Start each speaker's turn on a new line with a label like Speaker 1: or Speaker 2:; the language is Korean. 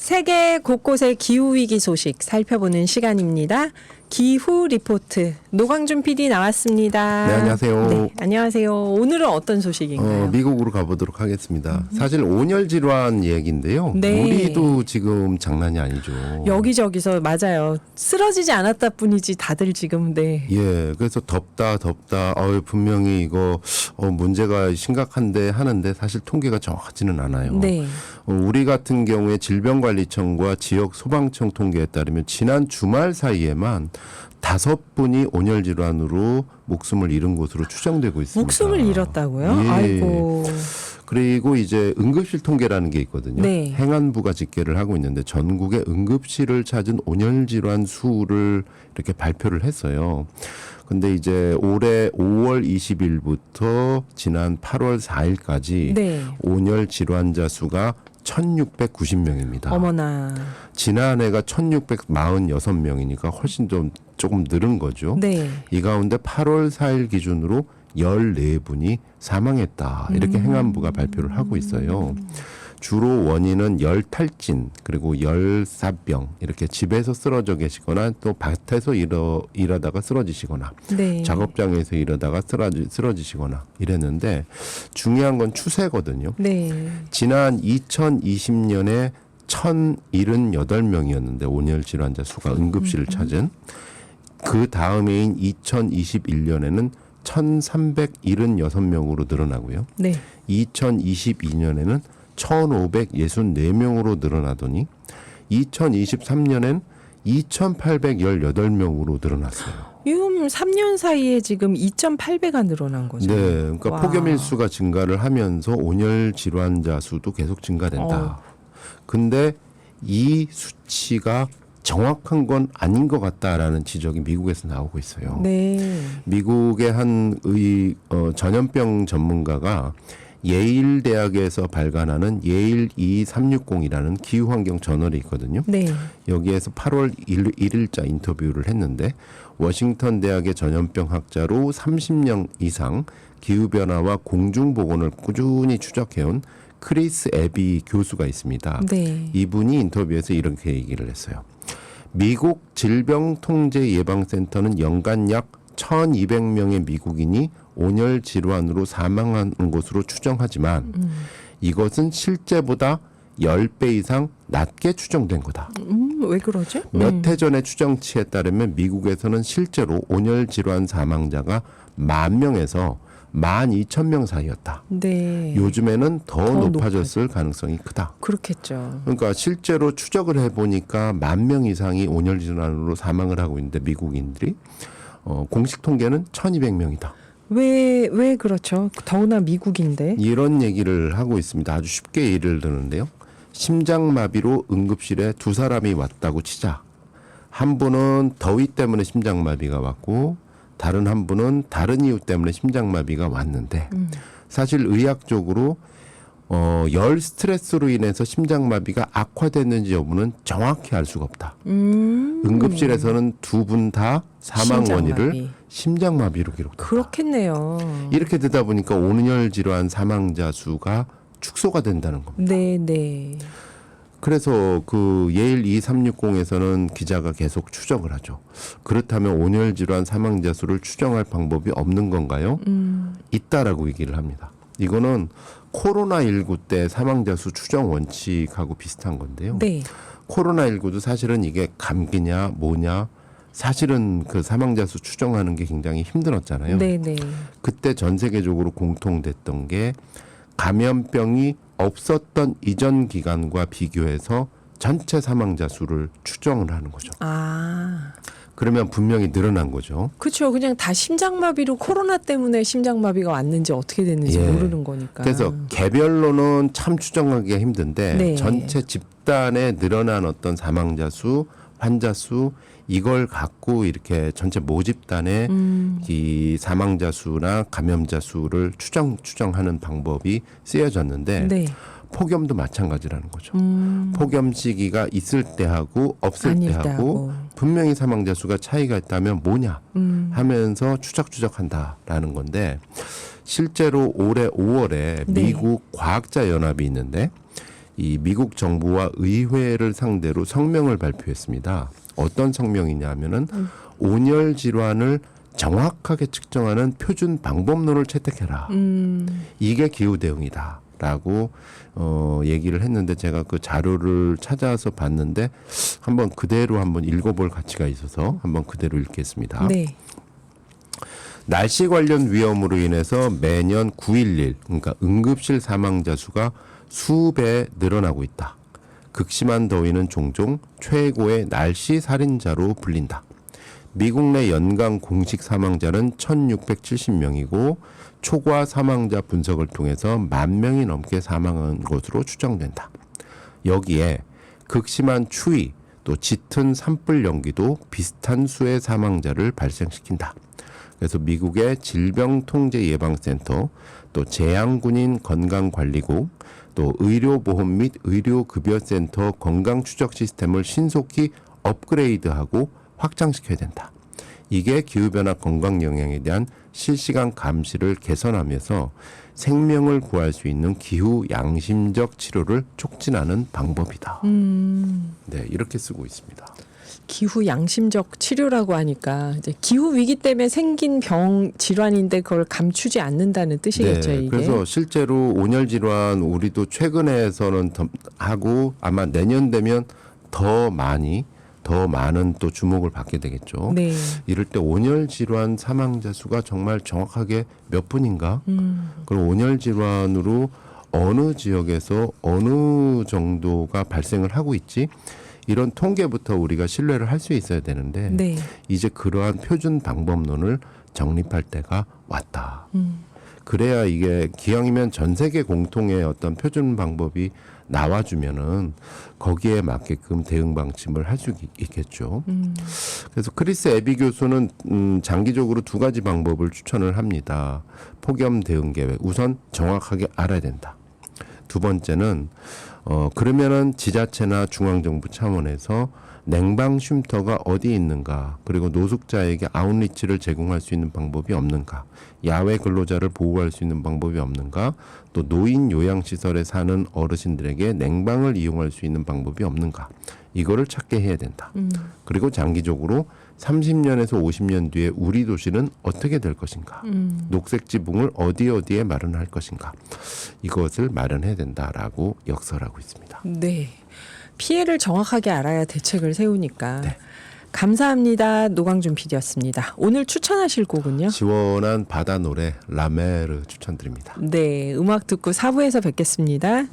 Speaker 1: 세계 곳곳의 기후위기 소식 살펴보는 시간입니다. 기후 리포트 노광준 PD 나왔습니다.
Speaker 2: 네, 안녕하세요.
Speaker 1: 네, 안녕하세요. 오늘은 어떤 소식인가요?
Speaker 2: 미국으로 가보도록 하겠습니다. 사실 온열 질환 얘기인데요.
Speaker 1: 네.
Speaker 2: 우리도 지금 장난이 아니죠.
Speaker 1: 여기저기서 맞아요. 쓰러지지 않았다 뿐이지 다들 지금 네.
Speaker 2: 예, 그래서 덥다. 분명히 이거 문제가 심각한데 하는데 사실 통계가 정확하지는 않아요.
Speaker 1: 네.
Speaker 2: 우리 같은 경우에 질병관리청과 지역 소방청 통계에 따르면 지난 주말 사이에만 5분이 온열 질환으로 목숨을 잃은 것으로 추정되고 있습니다.
Speaker 1: 목숨을 잃었다고요?
Speaker 2: 예.
Speaker 1: 아이고.
Speaker 2: 그리고 이제 응급실 통계라는 게 있거든요.
Speaker 1: 네.
Speaker 2: 행안부가 집계를 하고 있는데 전국의 응급실을 찾은 온열 질환 수를 이렇게 발표를 했어요. 근데 이제 올해 5월 20일부터 지난 8월 4일까지
Speaker 1: 네.
Speaker 2: 온열 질환자 수가 1690명입니다.
Speaker 1: 어머나.
Speaker 2: 지난해가 1646명이니까 훨씬 좀 조금 늘은 거죠.
Speaker 1: 네.
Speaker 2: 이 가운데 8월 4일 기준으로 14분이 사망했다. 이렇게 행안부가 발표를 하고 있어요. 주로 원인은 열탈진 그리고 열사병 이렇게 집에서 쓰러져 계시거나 또 밭에서 일하다가 쓰러지시거나
Speaker 1: 네.
Speaker 2: 작업장에서 일하다가 쓰러지시거나 이랬는데 중요한 건 추세거든요.
Speaker 1: 네.
Speaker 2: 지난 2020년에 1078명이었는데 온열 질환자 수가 응급실을 찾은 그 다음해인 2021년에는 1376명으로 늘어나고요.
Speaker 1: 네.
Speaker 2: 2022년에는 1564명으로 늘어나더니 2023년엔 2818명으로 늘어났어요.
Speaker 1: 지금 3년 사이에 지금 2,800가 늘어난 거죠.
Speaker 2: 네, 그러니까
Speaker 1: 와.
Speaker 2: 폭염일수가 증가를 하면서 온열 질환자 수도 계속 증가된다. 근데 이 수치가 정확한 건 아닌 것 같다라는 지적이 미국에서 나오고 있어요.
Speaker 1: 네.
Speaker 2: 미국의 한 전염병 전문가가 예일 대학에서 발간하는 예일 2360이라는 기후환경 저널이 있거든요.
Speaker 1: 네.
Speaker 2: 여기에서 8월 1일자 인터뷰를 했는데 워싱턴 대학의 전염병 학자로 30년 이상 기후변화와 공중보건을 꾸준히 추적해온 크리스 에비 교수가 있습니다.
Speaker 1: 네.
Speaker 2: 이분이 인터뷰에서 이렇게 얘기를 했어요. 미국 질병통제예방센터는 연간 약 1200명의 미국인이 온열 질환으로 사망한 것으로 추정하지만 이것은 실제보다 10배 이상 낮게 추정된 거다.
Speaker 1: 왜 그러죠?
Speaker 2: 몇 해 전의 추정치에 따르면 미국에서는 실제로 온열 질환 사망자가 10,000명에서 12,000명 사이였다.
Speaker 1: 네.
Speaker 2: 요즘에는 더 높아졌을 가능성이 크다.
Speaker 1: 그렇겠죠.
Speaker 2: 그러니까 실제로 추적을 해보니까 10,000명 이상이 온열 질환으로 사망을 하고 있는데 미국인들이 공식 통계는 1,200명이다.
Speaker 1: 왜 그렇죠? 더구나 미국인데.
Speaker 2: 이런 얘기를 하고 있습니다. 아주 쉽게 예를 드는데요. 심장마비로 응급실에 2사람이 왔다고 치자. 한 분은 더위 때문에 심장마비가 왔고 다른 한 분은 다른 이유 때문에 심장마비가 왔는데 사실 의학적으로 열 스트레스로 인해서 심장마비가 악화됐는지 여부는 정확히 알 수가 없다. 응급실에서는 두 분 다 사망 원인을 심장마비로 기록했다.
Speaker 1: 그렇겠네요.
Speaker 2: 이렇게 되다 보니까 온열 질환 사망자 수가 축소가 된다는 겁니다.
Speaker 1: 네.
Speaker 2: 그래서 그 예일 2360에서는 기자가 계속 추적을 하죠. 그렇다면 온열 질환 사망자 수를 추정할 방법이 없는 건가요? 있다라고 얘기를 합니다. 이거는 코로나19 때 사망자 수 추정 원칙하고 비슷한 건데요.
Speaker 1: 네.
Speaker 2: 코로나19도 사실은 이게 감기냐 뭐냐 사실은 그 사망자 수 추정하는 게 굉장히 힘들었잖아요.
Speaker 1: 네.
Speaker 2: 그때 전 세계적으로 공통됐던 게 감염병이 없었던 이전 기간과 비교해서 전체 사망자 수를 추정을 하는 거죠. 그러면 분명히 늘어난 거죠.
Speaker 1: 그렇죠. 그냥 다 심장마비로 코로나 때문에 심장마비가 왔는지 어떻게 됐는지 모르는 거니까.
Speaker 2: 그래서 개별로는 참 추정하기가 힘든데
Speaker 1: 네.
Speaker 2: 전체 집단에 늘어난 어떤 사망자 수, 환자 수 이걸 갖고 이렇게 전체 모집단의 이 사망자 수나 감염자 수를 추정하는 방법이 쓰여졌는데
Speaker 1: 네.
Speaker 2: 폭염도 마찬가지라는 거죠. 폭염 시기가 있을 때하고 없을
Speaker 1: 아닐
Speaker 2: 때하고 분명히 사망자 수가 차이가 있다면 뭐냐 하면서 추적한다라는 건데 실제로 올해 5월에
Speaker 1: 네.
Speaker 2: 미국 과학자 연합이 있는데 이 미국 정부와 의회를 상대로 성명을 발표했습니다. 어떤 성명이냐 하면은 온열 질환을 정확하게 측정하는 표준 방법론을 채택해라. 이게 기후 대응이다라고 얘기를 했는데 제가 그 자료를 찾아서 봤는데 한번 그대로 한번 읽어볼 가치가 있어서 한번 그대로 읽겠습니다.
Speaker 1: 네.
Speaker 2: 날씨 관련 위험으로 인해서 매년 9.11 그러니까 응급실 사망자 수가 수배 늘어나고 있다. 극심한 더위는 종종 최고의 날씨 살인자로 불린다. 미국 내 연간 공식 사망자는 1,670명이고 초과 사망자 분석을 통해서 10,000명이 넘게 사망한 것으로 추정된다. 여기에 극심한 추위 또 짙은 산불 연기도 비슷한 수의 사망자를 발생시킨다. 그래서 미국의 질병통제예방센터 또 재향군인 건강관리국 또 의료보험 및 의료급여센터 건강추적 시스템을 신속히 업그레이드하고 확장시켜야 된다. 이게 기후변화 건강 영향에 대한 실시간 감시를 개선하면서 생명을 구할 수 있는 기후 양심적 치료를 촉진하는 방법이다. 네, 이렇게 쓰고 있습니다.
Speaker 1: 기후 양심적 치료라고 하니까 이제 기후 위기 때문에 생긴 병 질환인데 그걸 감추지 않는다는 뜻이겠죠.
Speaker 2: 네,
Speaker 1: 이게.
Speaker 2: 그래서 실제로 온열 질환 우리도 최근에서는 더 하고 아마 내년 되면 더 많은 또 주목을 받게 되겠죠.
Speaker 1: 네.
Speaker 2: 이럴 때 온열 질환 사망자 수가 정말 정확하게 몇 분인가? 그리고 온열 질환으로 어느 지역에서 어느 정도가 발생을 하고 있지? 이런 통계부터 우리가 신뢰를 할 수 있어야 되는데
Speaker 1: 네.
Speaker 2: 이제 그러한 표준 방법론을 정립할 때가 왔다. 그래야 이게 기왕이면 전 세계 공통의 어떤 표준 방법이 나와주면은 거기에 맞게끔 대응 방침을 할 수 있겠죠. 그래서 크리스 에비 교수는 장기적으로 두 가지 방법을 추천을 합니다. 폭염 대응 계획 우선 정확하게 알아야 된다. 두 번째는 그러면은 지자체나 중앙정부 차원에서 냉방 쉼터가 어디 있는가, 그리고 노숙자에게 아웃리치를 제공할 수 있는 방법이 없는가, 야외 근로자를 보호할 수 있는 방법이 없는가, 또 노인 요양시설에 사는 어르신들에게 냉방을 이용할 수 있는 방법이 없는가, 이거를 찾게 해야 된다. 그리고 장기적으로 30년에서 50년 뒤에 우리 도시는 어떻게 될 것인가, 녹색 지붕을 어디에 마련할 것인가, 이것을 마련해야 된다라고 역설하고 있습니다.
Speaker 1: 네. 피해를 정확하게 알아야 대책을 세우니까.
Speaker 2: 네.
Speaker 1: 감사합니다. 노광준 PD였습니다. 오늘 추천하실 곡은요?
Speaker 2: 시원한 바다 노래 라메르 추천드립니다.
Speaker 1: 네. 음악 듣고 4부에서 뵙겠습니다.